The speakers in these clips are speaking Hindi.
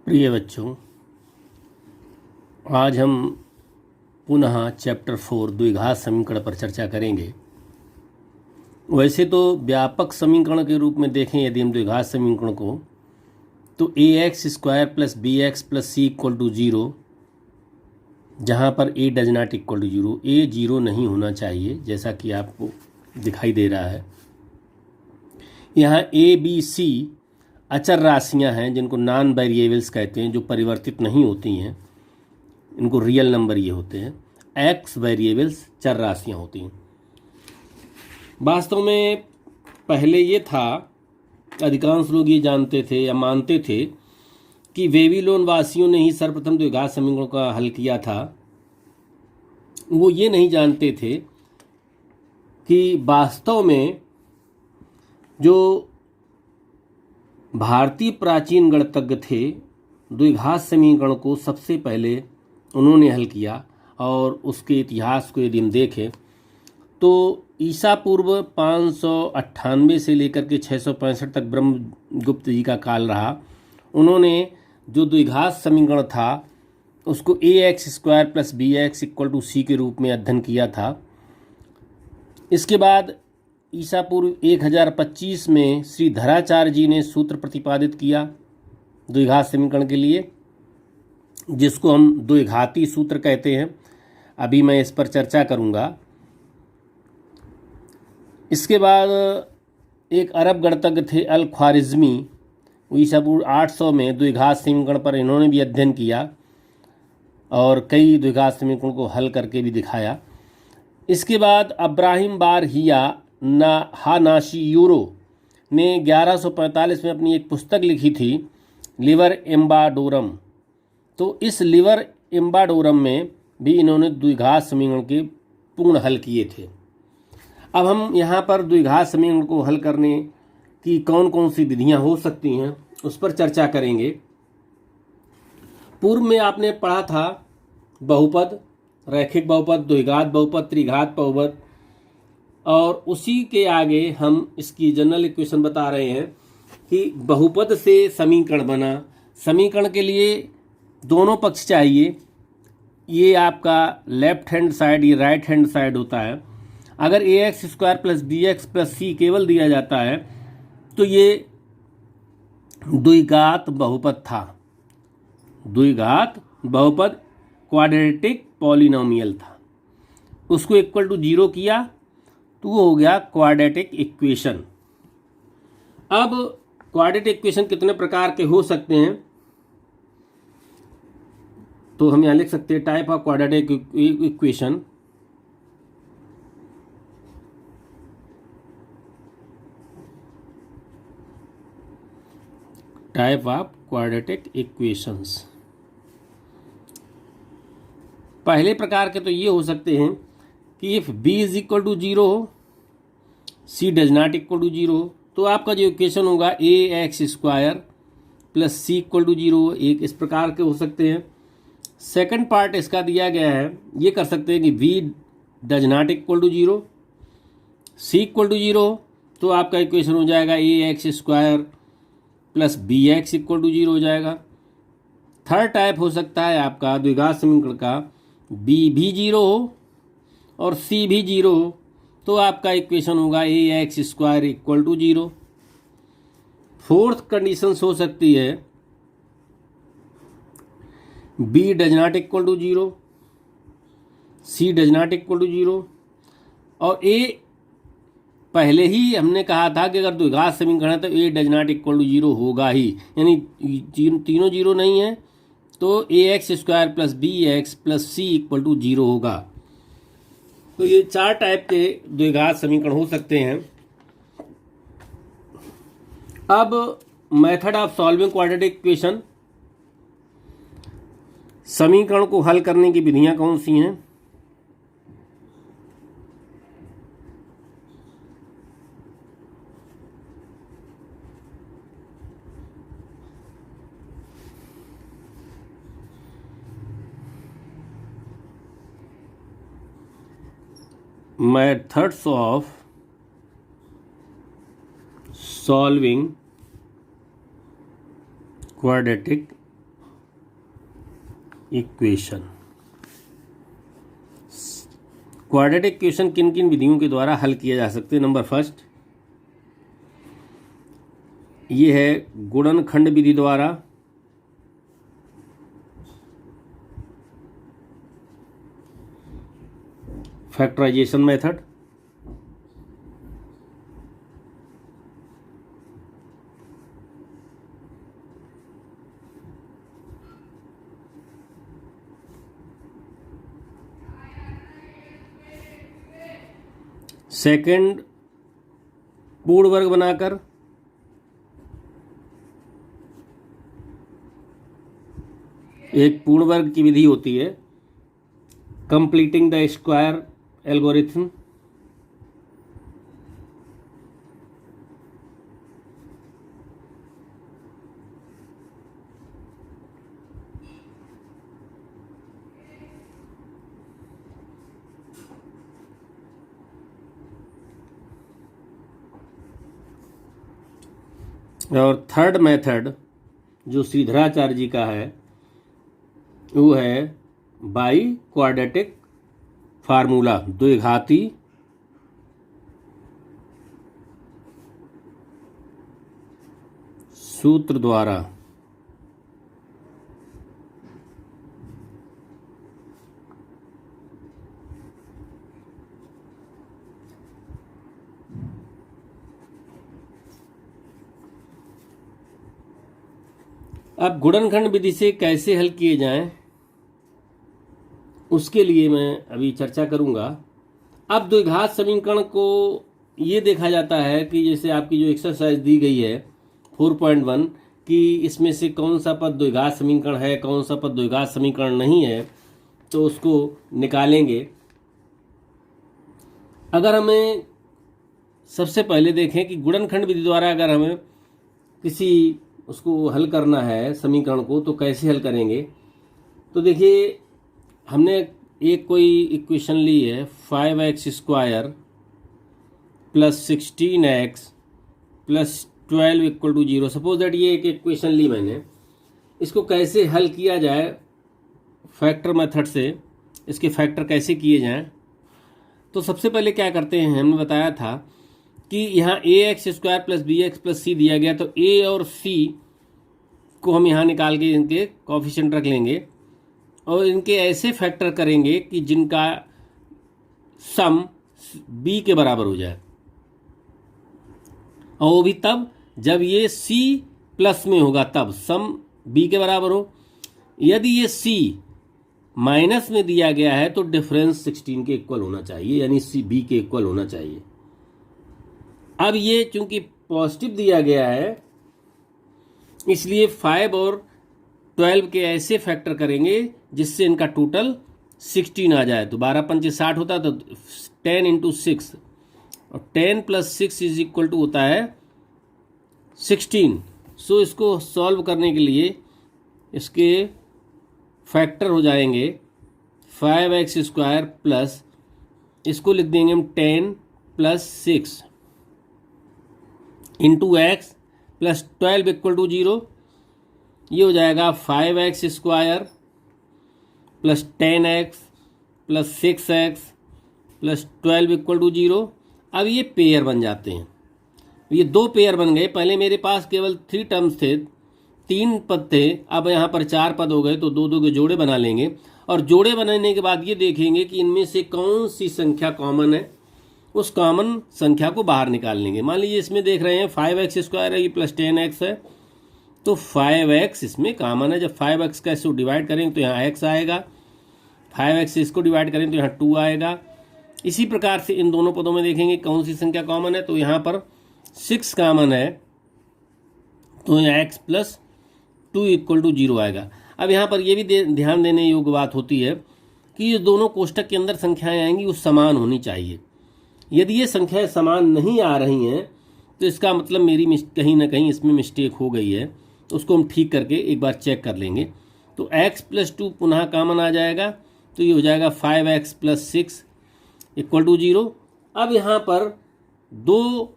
प्रिय बच्चों, आज हम पुनः चैप्टर 4 द्विघात समीकरण पर चर्चा करेंगे। वैसे तो व्यापक समीकरण के रूप में देखें यदि हम द्विघात समीकरण को, तो a x square plus b x plus c equal to zero, जहाँ पर a does not equal to zero, a zero नहीं होना चाहिए जैसा कि आपको दिखाई दे रहा है। यहाँ ए बी सी अचर राशियां हैं जिनको नॉन वेरिएबल्स कहते हैं, जो परिवर्तित नहीं होती हैं, इनको रियल नंबर ये होते हैं। एक्स वेरिएबल्स चर राशियां होती हैं। वास्तव में पहले ये था, अधिकांश लोग ये जानते थे या मानते थे कि बेबीलोन वासियों ने ही सर्वप्रथम द्विघात समीकरणों का हल किया था। वो ये नहीं जानते थे कि वास्तव में जो भारतीय प्राचीन गणितज्ञ थे, द्विघात समीकरण को सबसे पहले उन्होंने हल किया। और उसके इतिहास को यदि हम देखें तो ईसा पूर्व 598 से लेकर के 665 तक ब्रह्मगुप्त जी का काल रहा। उन्होंने जो द्विघात समीकरण था उसको a x square plus b x equal to c के रूप में अध्ययन किया था। इसके बाद ईसा पूर्व 1025 में श्री धराचार्य जी ने सूत्र प्रतिपादित किया द्विघात समीकरण के लिए, जिसको हम द्विघाती सूत्र कहते हैं। अभी मैं इस पर चर्चा करूंगा। इसके बाद एक अरब गणितज्ञ थे अल ख्वारिज़मी, ईसा पूर्व 800 में द्विघात समीकरण पर इन्होंने भी अध्ययन किया और कई द्विघात समीकरणों को हल करके भी दिखाया। इसके बाद अब्राहिम बार हिया हानाशी यूरो ने 1145 में अपनी एक पुस्तक लिखी थी, लिवर एम्बाडोरम। तो इस लिवर एम्बाडोरम में भी इन्होंने द्विघात समीकरण के पूर्ण हल किए थे। अब हम यहाँ पर द्विघात समीकरण को हल करने की कौन कौन सी विधियाँ हो सकती हैं उस पर चर्चा करेंगे। पूर्व में आपने पढ़ा था बहुपद, रैखिक बहुपद, द्विघात बहुपद, त्रिघात बहुपद, और उसी के आगे हम इसकी जनरल इक्वेशन बता रहे हैं कि बहुपद से समीकरण बना। समीकरण के लिए दोनों पक्ष चाहिए। ये आपका लेफ्ट हैंड साइड, ये राइट हैंड साइड होता है। अगर a x square plus b x plus c केवल दिया जाता है तो ये द्विघात बहुपद था। द्विघात बहुपद क्वाड्रेटिक पॉलिनोमियल था। उसको इक्वल टू ज़ीरो किया तो वो हो गया क्वाड्रेटिक इक्वेशन। अब क्वाड्रेटिक इक्वेशन कितने प्रकार के हो सकते हैं, तो हम यहाँ लिख सकते हैं type of quadratic equation. Type of quadratic equations. पहले प्रकार के तो ये हो सकते हैं कि if b is equal to zero हो, c does not equal to zero हो, तो आपका जो इक्वेशन होगा a x square plus c equal to zero, एक इस प्रकार के हो सकते हैं। सेकंड पार्ट इसका दिया गया है, ये कर सकते हैं कि v does not equal to zero, c equal to zero, तो आपका इक्वेशन हो जाएगा a x square plus b x equal to zero हो जाएगा। थर्ड टाइप हो सकता है आपका द्विघात समीकरण का b भी ज़ीरो हो और c भी ज़ीरो हो, तो आपका इक्वेशन होगा a x square equal to zero. Fourth condition हो सकती है b does not equal to zero, c does not equal to zero, और a पहले ही हमने कहा था कि अगर द्विघात समीकरण है तो a does not equal to zero होगा ही, यानी तीनों ज़ीरो नहीं है तो a x square plus b x plus c equal to zero होगा। तो ये चार टाइप के द्विघात समीकरण हो सकते हैं। अब method of solving quadratic equation, समीकरण को हल करने की विधियां कौन सी हैं। Methods of solving quadratic equation. Quadratic equation किन किन विधियों के द्वारा हल किया जा सकते हैं? नंबर फर्स्ट, ये है गुणनखंड विधि द्वारा, फैक्टराइजेशन मेथड। सेकंड, पूर्ण वर्ग बनाकर। एक पूर्ण वर्ग की विधि होती है कंप्लीटिंग द स्क्वायर एल्गोरिथम। और थर्ड मेथड जो श्रीधराचार्य जी का है वो है बाई क्वाड्रेटिक फार्मूला, द्विघाती सूत्र द्वारा। अब गुणनखंड विधि से कैसे हल किए जाएं, उसके लिए मैं अभी चर्चा करूंगा। अब द्विघात समीकरण को ये देखा जाता है कि जैसे आपकी जो एक्सरसाइज दी गई है 4.1 कि इसमें से कौन सा पद द्विघात समीकरण है, कौन सा पद द्विघात समीकरण नहीं है, तो उसको निकालेंगे। अगर हमें सबसे पहले देखें कि गुणनखंड विधि द्वारा अगर हमें किसी उसको हल करना है समीकरण को तो कैसे हल करेंगे। तो देखिए हमने एक कोई इक्वेशन ली है 5x² plus 16x plus 12 equal to 0। Suppose that ये एक इक्वेशन ली मैंने, इसको कैसे हल किया जाए फैक्टर मेथड से, इसके फैक्टर कैसे किए जाएं। तो सबसे पहले क्या करते हैं, हमने बताया था कि यहाँ ax² plus bx plus c दिया गया, तो a और c को हम यहाँ निकाल के इनके कोफिशिएंट रख लेंगे और इनके ऐसे फैक्टर करेंगे कि जिनका सम b के बराबर हो जाए, और वो भी तब जब ये c प्लस में होगा, तब सम b के बराबर हो। यदि ये c माइनस में दिया गया है तो डिफरेंस 16 के इक्वल होना चाहिए, यानी c b के इक्वल होना चाहिए। अब ये चूंकि पॉजिटिव दिया गया है इसलिए 5 और 12 के ऐसे फैक्टर करेंगे जिससे इनका टोटल 16 आ जाए। तो 12 पंचे 60 होता है, तो 10 इंटू 6 और 10 प्लस 6 इज इक्वल टू होता है 16। सो इसको सॉल्व करने के लिए इसके फैक्टर हो जाएंगे 5x² प्लस, इसको लिख देंगे हम 10 plus 6 into x plus 12 equal to 0। ये हो जाएगा 5x² plus 10x plus 6x plus 12 equal to 0। अब ये पेयर बन जाते हैं, ये दो पेयर बन गए। पहले मेरे पास केवल 3 टर्म्स थे, 3 पद थे, अब यहाँ पर 4 पद हो गए, तो दो दो के जोड़े बना लेंगे। और जोड़े बनाने के बाद ये देखेंगे कि इनमें से कौन सी संख्या कॉमन है, उस कॉमन संख्या को बाहर निकाल लेंगे। मान लीजिए इसमें देख रहे हैं 5x² है, ये प्लस 10x है, तो 5x इसमें कॉमन है। जब 5x का इसको डिवाइड करेंगे तो यहाँ x आएगा, 5x से इसको डिवाइड करेंगे तो यहाँ 2 आएगा। इसी प्रकार से इन दोनों पदों में देखेंगे कौन सी संख्या कॉमन है, तो यहाँ पर 6 कॉमन है, तो यहाँ x प्लस 2 इक्वल टू 0 आएगा। अब यहाँ पर यह भी ध्यान देने योग्य बात होती है कि ये दोनों कोष्टक के अंदर संख्याएं आएंगी वो समान होनी चाहिए। यदि ये संख्याएं समान नहीं आ रही हैं तो इसका मतलब मेरी कहीं ना कहीं इसमें मिस्टेक हो गई है, तो उसको हम ठीक करके एक बार चेक कर लेंगे। तो x प्लस 2 पुनः कॉमन आ जाएगा, तो ये हो जाएगा 5x प्लस 6 इक्वल टू 0। अब यहाँ पर दो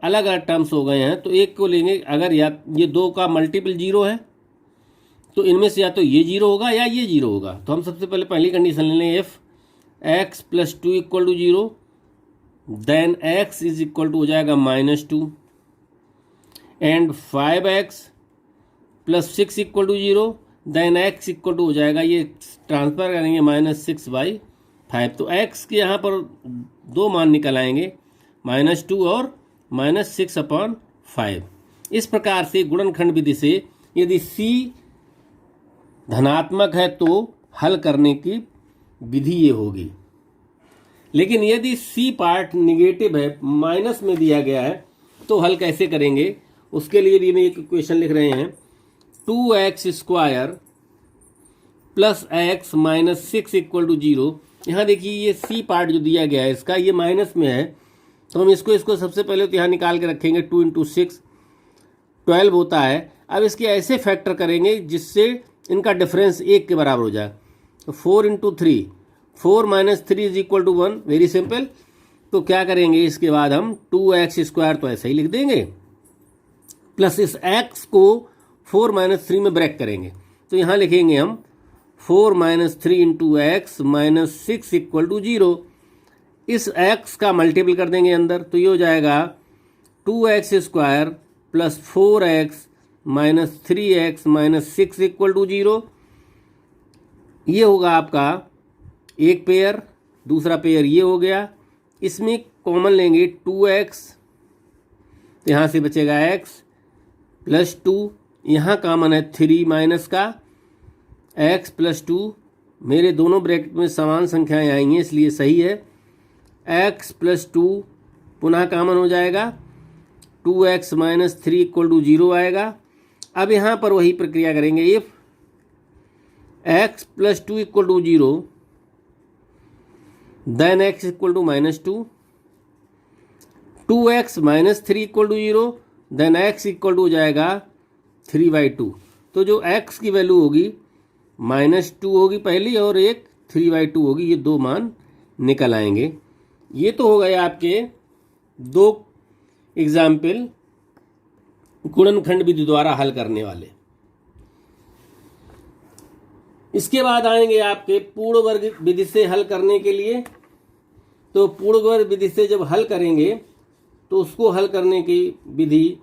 अलग अलग टर्म्स हो गए हैं, तो एक को लेंगे, अगर या ये 2 का मल्टीपल 0 है तो इनमें से या तो ये 0 होगा या ये 0 होगा। तो हम सबसे पहले पहली कंडीशन ले लें, if x + 2 = 0 then x is equal to हो जाएगा -2 and 5x + 6 = 0 then x equal to हो जाएगा, ये ट्रांसफर करेंगे -6/5। तो x के यहाँ पर दो मान निकल आएंगे, -2 और -6/5। इस प्रकार से गुणनखंड विधि से यदि c धनात्मक है तो हल करने की विधि ये होगी। लेकिन यदि c पार्ट निगेटिव है, माइनस में दिया गया है, तो हल कैसे करेंगे, उसके लिए भी हम एक इक्वेशन लिख रहे हैं, 2x² + x - 6 = 0। यहाँ देखिए ये c पार्ट जो दिया गया है इसका, ये माइनस में है, तो हम इसको सबसे पहले तो यहाँ निकाल के रखेंगे। 2 × 6 12 होता है। अब इसके ऐसे फैक्टर करेंगे जिससे इनका डिफरेंस 1 के बराबर हो जाए। तो 4 × 3 4 - 3 = 1, वेरी सिंपल। तो क्या करेंगे, इसके बाद हम 2x² तो ऐसे ही लिख देंगे, प्लस इस x को 4 - 3 में ब्रेक करेंगे। तो यहाँ लिखेंगे हम 4 - 3 × x - 6 = 0। इस x का मल्टीपल कर देंगे अंदर, तो ये हो जाएगा 2x² + 4x - 3x - 6 = 0। ये होगा आपका एक पेयर, दूसरा पेयर ये हो गया। इसमें कॉमन लेंगे 2x, यहाँ से बचेगा x + 2, यहाँ कॉमन है 3 माइनस का x + 2, मेरे दोनों ब्रैकेट में समान संख्याएं आएंगी इसलिए सही है। x + 2 पुनः कॉमन हो जाएगा, 2x - 3 = 0 आएगा। अब यहाँ पर वही प्रक्रिया करेंगे, if x + 2 = 0 then x = -2, 2x - 3 = 0 then x equal to हो जाएगा 3/2। तो जो x की वैल्यू होगी -2 होगी पहली और एक 3/2 होगी, ये दो मान निकल आएंगे। ये तो हो गए आपके दो एग्जाम्पल गुणनखंड विधि द्वारा हल करने वाले। इसके बाद आएंगे आपके पूर्ण वर्ग विधि से हल करने के लिए। तो पूर्ण वर्ग विधि से जब हल करेंगे तो उसको हल करने की विधि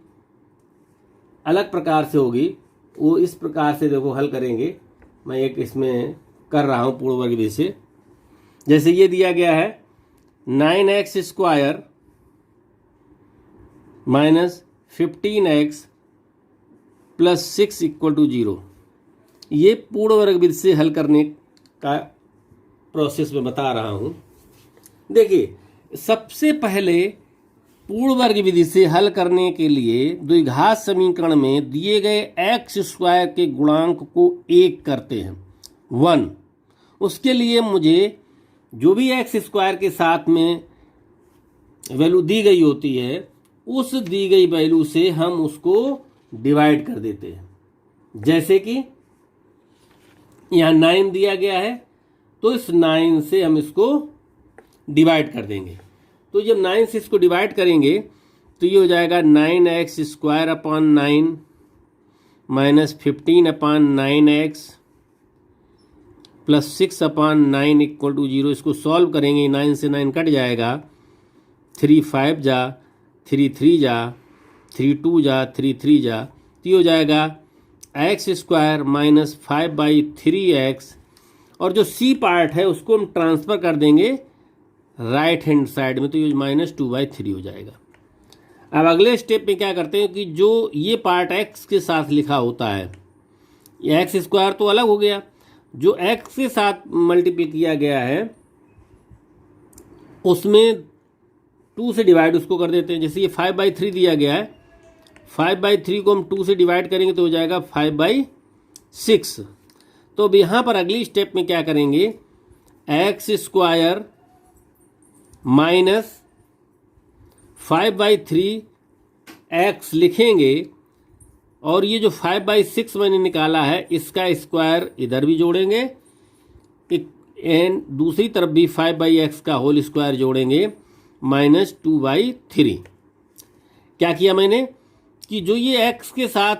अलग प्रकार से होगी। वो इस प्रकार से देखो हल करेंगे, मैं एक इसमें कर रहा हूँ पूर्ण वर्ग विधि से। जैसे ये दिया गया है 9x² - 15x + 6 = 0। ये पूर्ण वर्ग विधि से हल करने का प्रोसेस में बता रहा हूँ। देखिए, सबसे पहले पूर्ण वर्ग विधि से हल करने के लिए द्विघात समीकरण में दिए गए x² के गुणांक को 1 करते हैं, 1। उसके लिए मुझे जो भी x² के साथ में वैल्यू दी गई होती है, उस दी गई वैल्यू से हम उसको डिवाइड कर देते हैं। जैसे कि यहाँ 9 दिया गया है, तो इस 9 से हम इसको डिवाइड कर देंगे। तो जब 9 से इसको डिवाइड करेंगे तो ये हो जाएगा 9x² / 9 - 15/9x + 6/9 = 0। इसको सॉल्व करेंगे, 9 से 9 कट जाएगा, 3 5 जा, 3 3 जा, 3 2 जा, 3 3 जा, तो ये हो जाएगा x² - 5/3x। और जो c पार्ट है उसको हम ट्रांसफ़र कर देंगे राइट हैंड साइड में, तो ये -2/3 हो जाएगा। अब अगले स्टेप में क्या करते हैं कि जो ये पार्ट x के साथ लिखा होता है, ये x² तो अलग हो गया, जो x के साथ मल्टीप्लाई किया गया है उसमें 2 से डिवाइड उसको कर देते हैं। जैसे ये 5/3 दिया गया है, 5/3 को हम 2 से डिवाइड करेंगे तो हो जाएगा 5/6। तो अब यहाँ पर अगली स्टेप में क्या करेंगे, x² - 5/3x लिखेंगे और ये जो 5/6 मैंने निकाला है इसका स्क्वायर इधर भी जोड़ेंगे, एंड दूसरी तरफ भी 5/x का होल स्क्वायर जोड़ेंगे -2/3। क्या किया मैंने कि जो ये x के साथ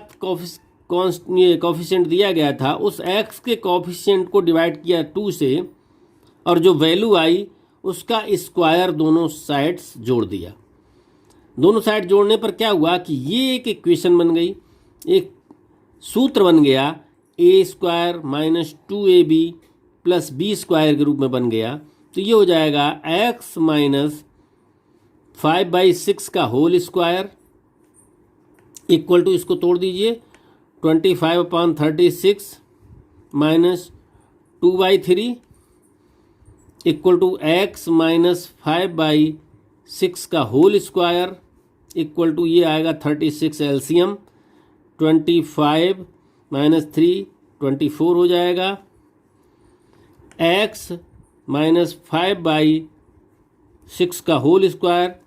कॉफिशिएंट दिया गया था उस x के कॉफिशिएंट को डिवाइड किया 2 से और जो वैल्यू आई उसका स्क्वायर दोनों साइड्स जोड़ दिया। दोनों साइड जोड़ने पर क्या हुआ कि ये एक इक्वेशन बन गई, एक सूत्र बन गया, a square minus 2ab plus B square के रूप में बन गया। तो ये हो जाएगा x माइनस 5/6 का होल स्क्वायर इक्वल टू, इसको तोड़ दीजिए, 25/36 minus 2/3 equal to x minus 5/6 का होल स्क्वायर इक्वल टू, ये आएगा 36 एलसीएम, 25 माइनस 3 24 हो जाएगा। x माइनस 5/6 का होल स्क्वायर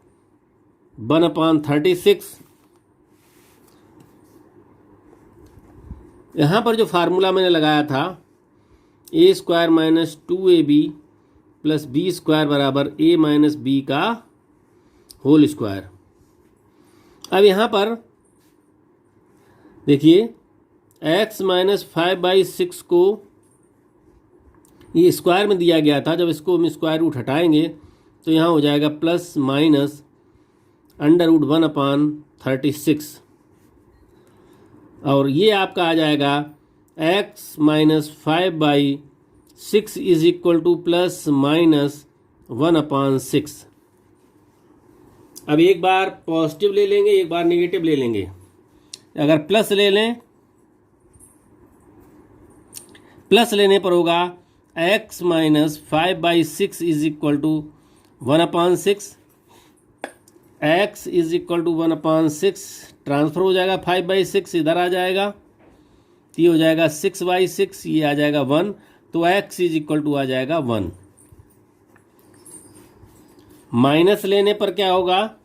1/36। यहाँ पर जो फार्मूला मैंने लगाया था a square minus 2ab plus B square बराबर a माइनस बी का होल स्क्वायर। अब यहाँ पर देखिए x माइनस 5/6 को ये स्क्वायर में दिया गया था, जब इसको हम स्क्वायर रूट हटाएंगे तो यहाँ हो जाएगा प्लस माइनस √1/36 और ये आपका आ जाएगा x minus 5/6 is equal to plus minus 1/6। अब एक बार पॉजिटिव ले लेंगे, एक बार नेगेटिव ले लेंगे। अगर प्लस ले लें, प्लस लेने पर होगा x minus 5/6 is equal to 1/6, x is equal to 1/6 transfer हो जाएगा, 5/6 इधर आ जाएगा, ये हो जाएगा 6/6, ये आ जाएगा 1, तो x इज इक्वल टू आ जाएगा 1। माइनस लेने पर क्या होगा,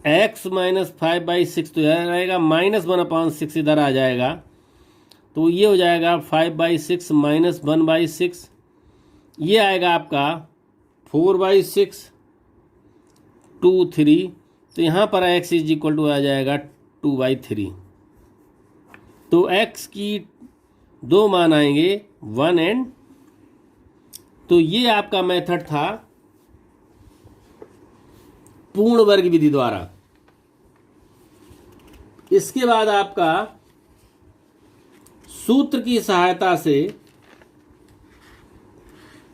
x माइनस 5/6 तो इधर आएगा, माइनस 1/6 इधर आ जाएगा, तो ये हो जाएगा 5/6 माइनस 1/6, ये आएगा आपका 4/6 2 3, तो यहाँ पर x इज इक्वल टू आ जाएगा 2/3। तो x की दो मान आएंगे 1 एंड, तो ये आपका मेथड था पूर्ण वर्ग विधि द्वारा। इसके बाद आपका सूत्र की सहायता से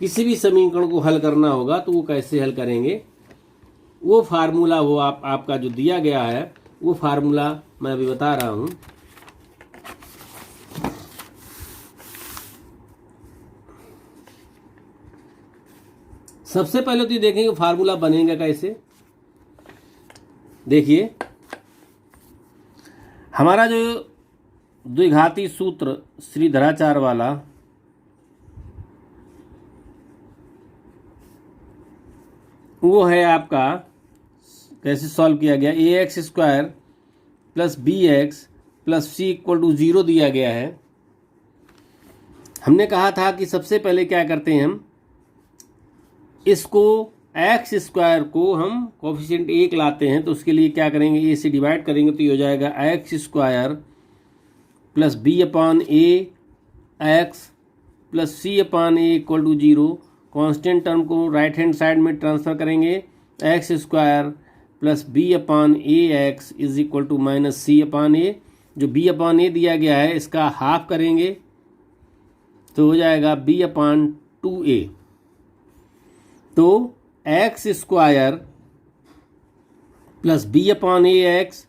किसी भी समीकरण को हल करना होगा, तो वो कैसे हल करेंगे, वो फार्मूला वो आपका जो दिया गया है वो फार्मूला मैं अभी बता रहा हूं। सबसे पहले तो ये देखेंगे फार्मूला बनेगा कैसे। देखिए हमारा जो द्विघाती सूत्र श्रीधराचार्य वाला, वो है आपका कैसे सॉल्व किया गया, ax square plus bx plus c equal to 0 दिया गया है। हमने कहा था कि सबसे पहले क्या करते हैं, हम इसको x स्क्वायर को हम कोफिशिएंट 1 लाते हैं, तो उसके लिए क्या करेंगे, a से डिवाइड करेंगे, तो ये हो जाएगा x square plus b/a x plus c/a equal to 0। Constant term को राइट हैंड साइड में ट्रांसफर करेंगे, x square plus b/a x is equal to minus c/a। जो b/a दिया गया है इसका हाफ करेंगे तो हो जाएगा b/2a। तो x square plus b/a x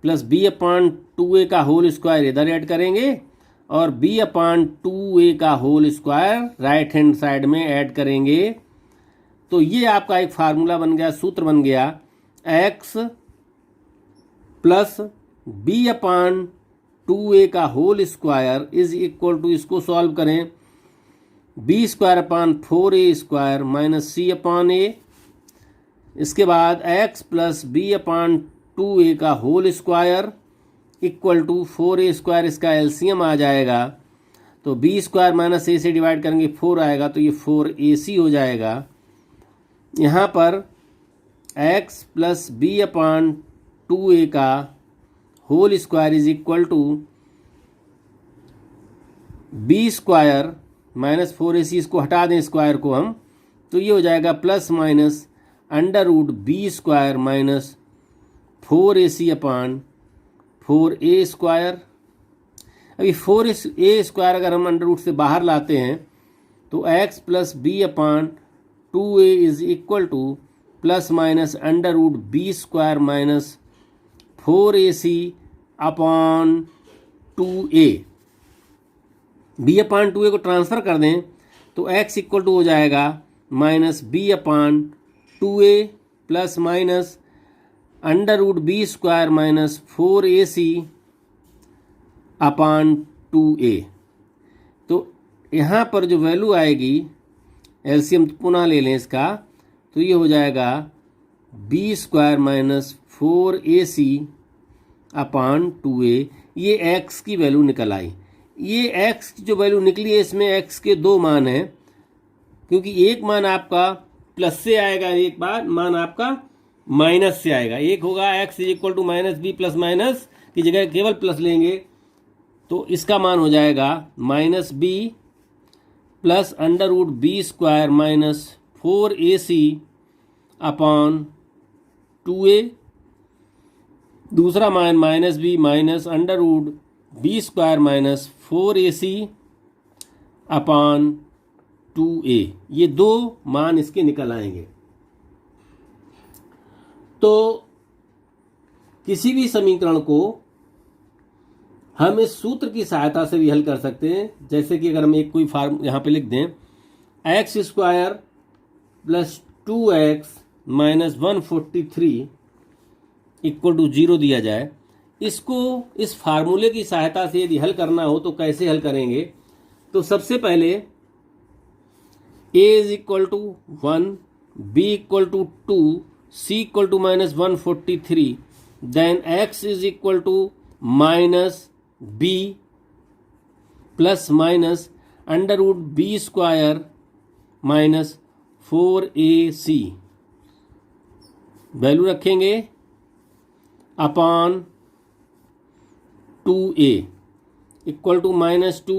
plus b/2a का होल स्क्वायर इधर ऐड करेंगे और b/2a का whole square right hand side में ऐड करेंगे। तो ये आपका एक फार्मूला बन गया, सूत्र बन गया, x प्लस b/2a का whole square is equal to, इसको सॉल्व करें, b square upon 4a square minus c/a। इसके बाद x प्लस b/2a का whole square equal to 4a square, इसका एलसीएम आ जाएगा, तो b स्क्वायर माइनस a से डिवाइड करेंगे 4 आएगा, तो ये 4ac हो जाएगा। यहाँ पर x प्लस b/2a का whole square is equal to b square minus 4ac, इसको हटा दें स्क्वायर को हम, तो ये हो जाएगा plus minus under root b square minus 4ac upon 4a square. अभी 4a स्क्वायर अगर हम अंडर रूट से बाहर लाते हैं तो x plus b upon 2a is equal to plus minus under root b square minus 4ac upon 2a। b upon 2a को ट्रांसफ़र कर दें तो x इक्वल टू हो जाएगा minus b upon 2a plus minus under root b square minus 4ac upon 2a। तो यहाँ पर जो वैल्यू आएगी, एलसीएम पुनः ले लें इसका, तो ये हो जाएगा B square minus 4ac upon 2a। ये x की वैल्यू निकल आई। ये x की जो वैल्यू निकली है इसमें x के दो मान हैं, क्योंकि एक मान आपका प्लस से आएगा, एक बार मान आपका माइनस से आएगा। एक होगा x is equal to minus b plus minus की जगह केवल प्लस लेंगे तो इसका मान हो जाएगा minus b plus under root b square minus 4ac upon 2a। दूसरा मान minus b minus under root b square minus 4ac upon 2a। ये दो मान इसके निकल आएंगे। तो किसी भी समीकरण को हम इस सूत्र की सहायता से भी हल कर सकते हैं। जैसे कि अगर हम एक कोई फार्म यहाँ पे लिख दें, x square plus 2x minus 143 equal to 0 दिया जाए, इसको इस फार्मूले की सहायता से यदि हल करना हो तो कैसे हल करेंगे? तो सबसे पहले a is equal to 1, b equal to 2, c equal to minus 143, then x is equal to minus b plus minus under root b square minus 4ac value रखेंगे upon 2a equal to minus 2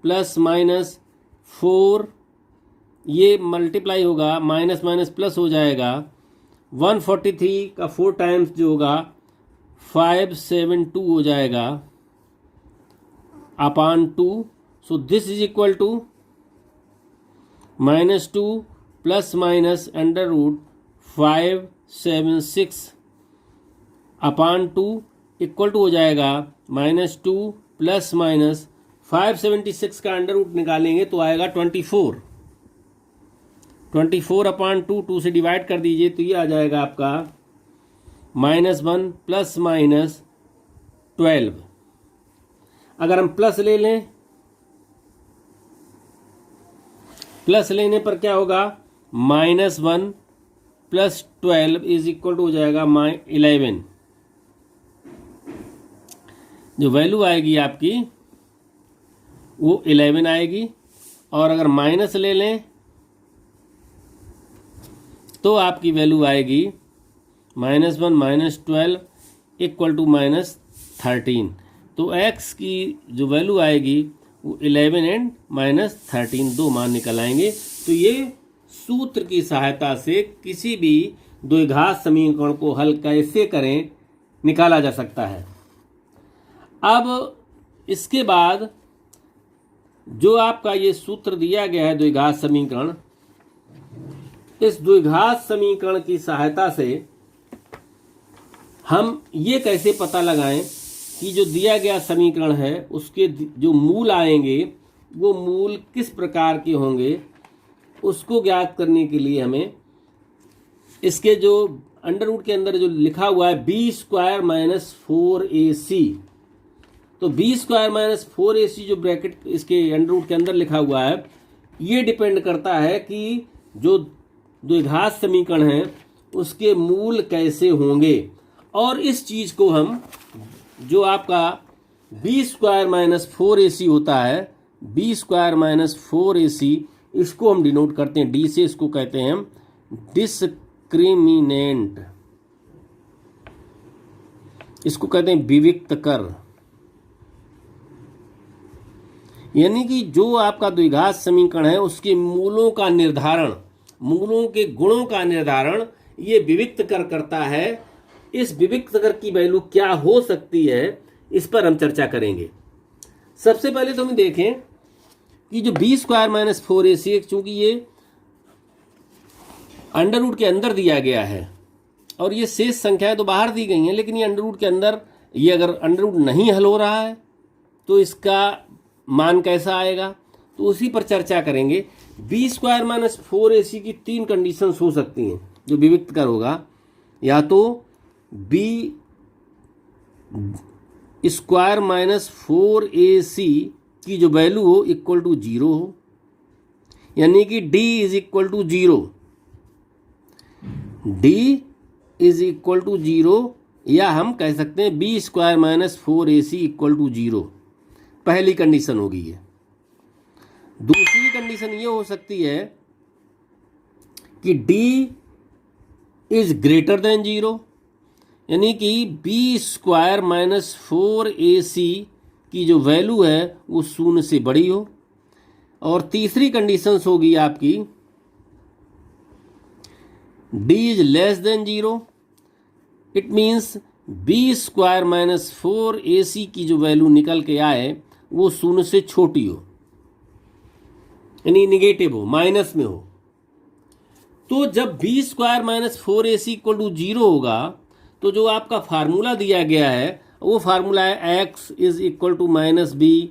plus minus 4, ये मल्टीप्लाई होगा, माइनस माइनस प्लस हो जाएगा। 143 का 4 टाइम्स जो होगा 572 हो जाएगा upon 2। So this is equal to minus 2 plus minus under root 576 upon 2 equal to हो जाएगा माइनस 2 प्लस माइनस 576 का अंडर रूट निकालेंगे तो आएगा 24। 24 अपॉन 2 से डिवाइड कर दीजिए तो ये आ जाएगा आपका -1 प्लस माइनस 12। अगर हम प्लस ले लें, प्लस लेने पर क्या होगा, -1 प्लस 12 इज इक्वल टू हो जाएगा 11। जो वैल्यू आएगी आपकी वो 11 आएगी। और अगर माइनस ले लें तो आपकी वैल्यू आएगी -1 माइनस 12 इक्वल टू -13। तो x की जो वैल्यू आएगी वो 11 एंड -13 दो मान निकल आएंगे। तो ये सूत्र की सहायता से किसी भी द्विघात समीकरण को हल कैसे करें निकाला जा सकता है। अब इसके बाद जो आपका ये सूत्र दिया गया है द्विघात समीकरण, इस द्विघात समीकरण की सहायता से हम ये कैसे पता लगाएं कि जो दिया गया समीकरण है उसके जो मूल आएंगे वो मूल किस प्रकार के होंगे, उसको ज्ञात करने के लिए हमें इसके जो अंडर रूट के अंदर जो लिखा हुआ है बी स्क्वायर माइनस 4ac, तो बी स्क्वायर माइनस 4ac जो ब्रैकेट इसके अंडर रूट के अंदर लिखा हुआ है, ये डिपेंड करता है कि जो द्विघात समीकरण है उसके मूल कैसे होंगे। और इस चीज को हम जो आपका बी स्क्वायर माइनस 4ac होता है, बी स्क्वायर माइनस 4ac, इसको हम डिनोट करते हैं डी से, इसको कहते हैं हम डिस्क्रिमिनेंट। इसको कहते हैं विविक्त कर, यानी कि जो आपका द्विघात समीकरण है उसके मूलों का निर्धारण, मूलों के गुणों का निर्धारण ये विविक्त कर करता है। इस विविक्त कर की वैल्यू क्या हो सकती है, इस पर हम चर्चा करेंगे। सबसे पहले तो हम देखें कि जो बी स्क्वायर माइनस 4ac, चूंकि ये अंडर रूट के अंदर दिया गया है और ये शेष संख्याएं तो बाहर दी गई हैं, लेकिन ये अंडर रूट के अंदर, ये अगर अंडर रूट नहीं हल हो रहा है तो इसका मान कैसा आएगा, तो उसी पर चर्चा करेंगे। बी स्क्वायर माइनस 4ac की तीन कंडीशंस हो सकती हैं जो विविक्त कर होगा। या तो बी स्क्वायर माइनस 4ac की जो वैल्यू हो इक्वल टू 0 हो, यानी कि d is equal to 0, d is equal to 0, या हम कह सकते हैं b square minus 4ac equal to 0, पहली कंडीशन होगी ये। दूसरी कंडीशन ये हो सकती है कि d इज ग्रेटर देन 0, यानी कि बी स्क्वायर माइनस 4ac की जो वैल्यू है वो 0 से बड़ी हो। और तीसरी कंडीशन होगी आपकी d is less than 0, it means b square minus 4ac की जो वैल्यू निकल के आए वो 0 से छोटी हो, यानी निगेटिव हो, माइनस में हो। तो जब b square minus 4ac equal to 0 होगा तो जो आपका फार्मूला दिया गया है वो फार्मूला है x is equal to minus b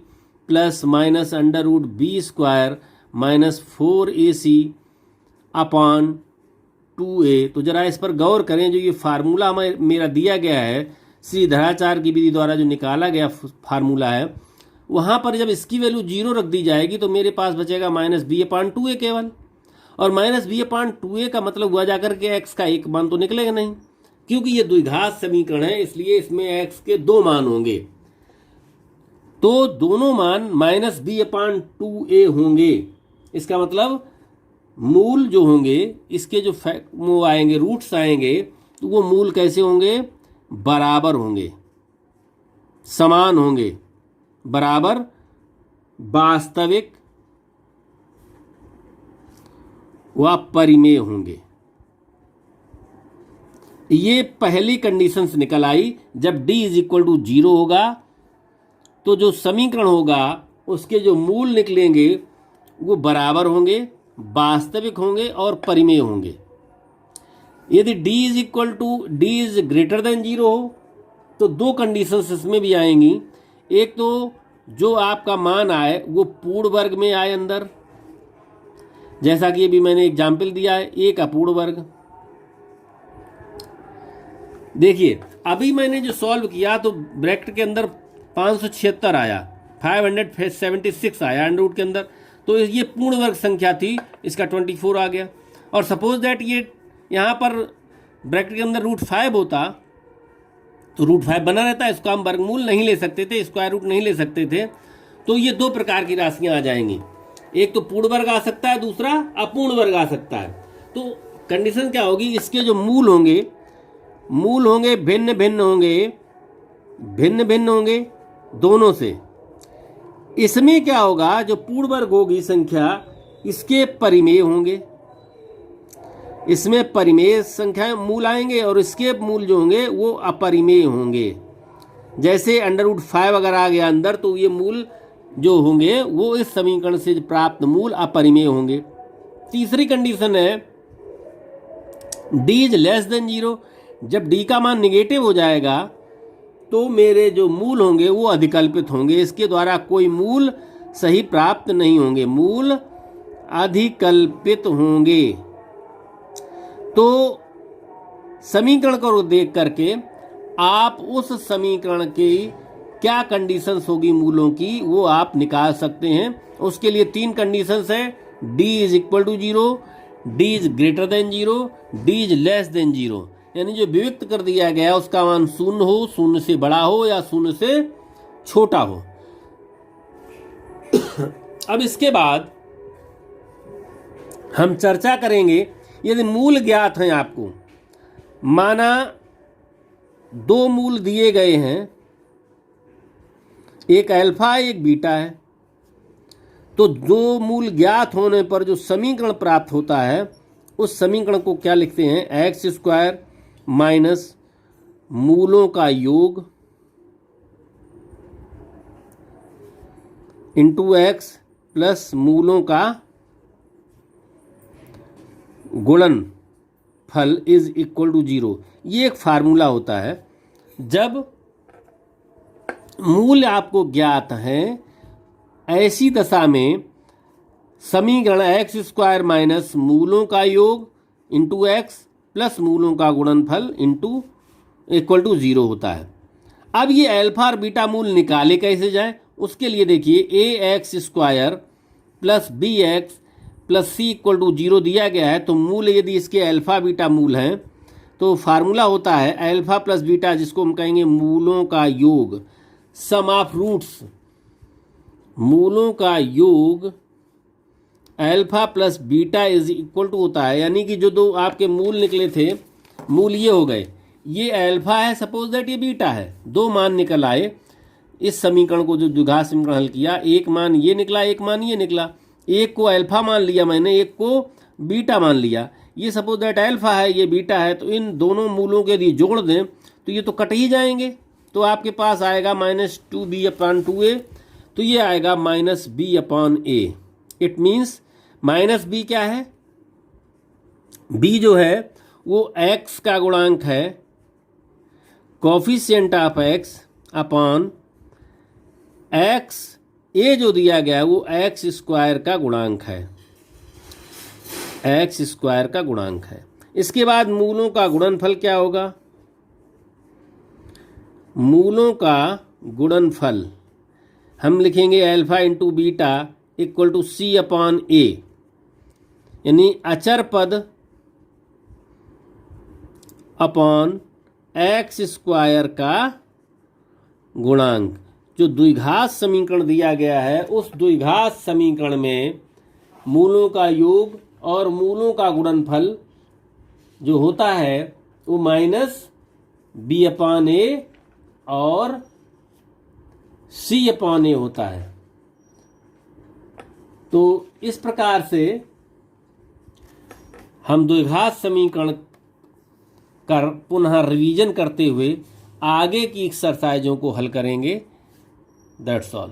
plus minus under root b square minus 4ac upon 2a। तो जरा इस पर गौर करें, जो ये फार्मूला मेरा दिया गया है श्रीधराचार्य की विधि द्वारा जो निकाला गया फार्मूला है, वहाँ पर जब इसकी वैल्यू 0 रख दी जाएगी तो मेरे पास बचेगा माइनस बी अपॉन 2a केवल। और माइनस बी अपॉन 2a का मतलब हुआ जाकर के x का एक मान तो निकलेगा नहीं, क्योंकि ये द्विघात समीकरण है, इसलिए इसमें x के दो मान होंगे। तो दोनों मान माइनस बी अपॉन 2a होंगे। इसका मतलब मूल जो होंगे इसके जो वो आएंगे, रूट्स आएंगे, तो वो मूल कैसे होंगे, बराबर होंगे, समान होंगे, बराबर वास्तविक व परिमेय होंगे। ये पहली कंडीशंस निकल आई। जब d इज इक्वल टू 0 होगा तो जो समीकरण होगा उसके जो मूल निकलेंगे वो बराबर होंगे, वास्तविक होंगे और परिमेय होंगे। यदि d is equal to d is greater than 0 हो तो दो कंडीशंस इसमें भी आएंगी। एक तो जो आपका मान आए वो पूर्ण वर्ग में आए अंदर, जैसा कि अभी मैंने एग्जाम्पल दिया है a का पूर्ण वर्ग। देखिए अभी मैंने जो सॉल्व किया तो ब्रैकेट के अंदर 576 आया, 576 आया अंडर रूट के अंदर, तो ये पूर्ण वर्ग संख्या थी, इसका 24 आ गया। और सपोज दैट ये यहाँ पर ब्रैकेट के अंदर √5 होता तो √5 बना रहता है, इसको हम वर्गमूल नहीं ले सकते थे, स्क्वायर रूट नहीं ले सकते थे। तो ये दो प्रकार की राशियाँ आ जाएंगी, एक तो पूर्ण वर्ग आ सकता है, दूसरा अपूर्ण वर्ग आ सकता है। तो कंडीशन क्या होगी, इसके जो मूल होंगे भिन्न भिन्न होंगे दोनों से। इसमें क्या होगा, जो पूर्ण वर्ग होगी संख्या इसके परिमेय होंगे, इसमें परिमेय संख्या मूल आएंगे और इसके मूल जो होंगे वो अपरिमेय होंगे। जैसे √5 अगर आ गया अंदर तो ये मूल जो होंगे वो इस समीकरण से प्राप्त मूल अपरिमेय होंगे। तीसरी कंडीशन है d इज लेस देन 0। जब d का मान निगेटिव हो जाएगा तो मेरे जो मूल होंगे वो अधिकल्पित होंगे, इसके द्वारा कोई मूल सही प्राप्त नहीं होंगे, मूल अधिकल्पित होंगे। तो समीकरण को देख करके आप उस समीकरण की क्या कंडीशंस होगी मूलों की वो आप निकाल सकते हैं। उसके लिए तीन कंडीशंस है, d is equal to 0, d is greater than 0, d is less than 0। यानी जो विविक्त कर दिया गया उसका मान 0 हो, 0 से बड़ा हो या 0 से छोटा हो। अब इसके बाद हम चर्चा करेंगे, यदि मूल ज्ञात हैं आपको, माना दो मूल दिए गए हैं, एक अल्फा एक बीटा है, तो दो मूल ज्ञात होने पर जो समीकरण प्राप्त होता है उस समीकरण को क्या लिखते हैं, एक्स स्क्वायर माइनस मूलों का योग इंटू एक्स प्लस मूलों का गुणन फल इज इक्वल टू 0। ये एक फार्मूला होता है। जब मूल आपको ज्ञात हैं, ऐसी दशा में समीकरण एक्स स्क्वायर माइनस मूलों का योग इंटू एक्स प्लस मूलों का गुणनफल इंटू इक्वल टू 0 होता है। अब ये अल्फा और बीटा मूल निकाले कैसे जाए, उसके लिए देखिए a x square plus b x plus c equal to 0 दिया गया है, तो मूल यदि इसके अल्फा बीटा मूल हैं तो फार्मूला होता है अल्फा प्लस बीटा, जिसको हम कहेंगे मूलों का योग, सम ऑफ रूट्स, मूलों का योग alpha plus beta is equal to होता है, यानी कि जो दो आपके मूल निकले थे, मूल ये हो गए, ये अल्फा है, सपोज दैट ये बीटा है, दो मान निकल आए। इस समीकरण को जो द्विघात समीकरण हल किया, एक मान ये निकला एक मान ये निकला, एक को अल्फा मान लिया मैंने, एक को बीटा मान लिया। ये सपोज दैट अल्फा है ये बीटा है, तो इन दोनों मूलों के यदि जोड़ दें तो ये तो कट ही जाएंगे, तो आपके पास आएगा -2b/2a, तो ये आएगा -b/a। इट मीन्स -b क्या है, b जो है वो x का गुणांक है, coefficient of x upon x, a जो दिया गया है वो x स्क्वायर का गुणांक है, x स्क्वायर का गुणांक है। इसके बाद मूलों का गुणनफल क्या होगा, मूलों का गुणनफल हम लिखेंगे alpha into beta equal to c/a, यानी अचर पद अपॉन एक्स स्क्वायर का गुणांक। जो द्विघात समीकरण दिया गया है उस द्विघात समीकरण में मूलों का योग और मूलों का गुणनफल जो होता है वो -b/a और c/a होता है। तो इस प्रकार से हम द्विघात समीकरण कर पुनः रिवीजन करते हुए आगे की एक्सरसाइजों को हल करेंगे। That's all.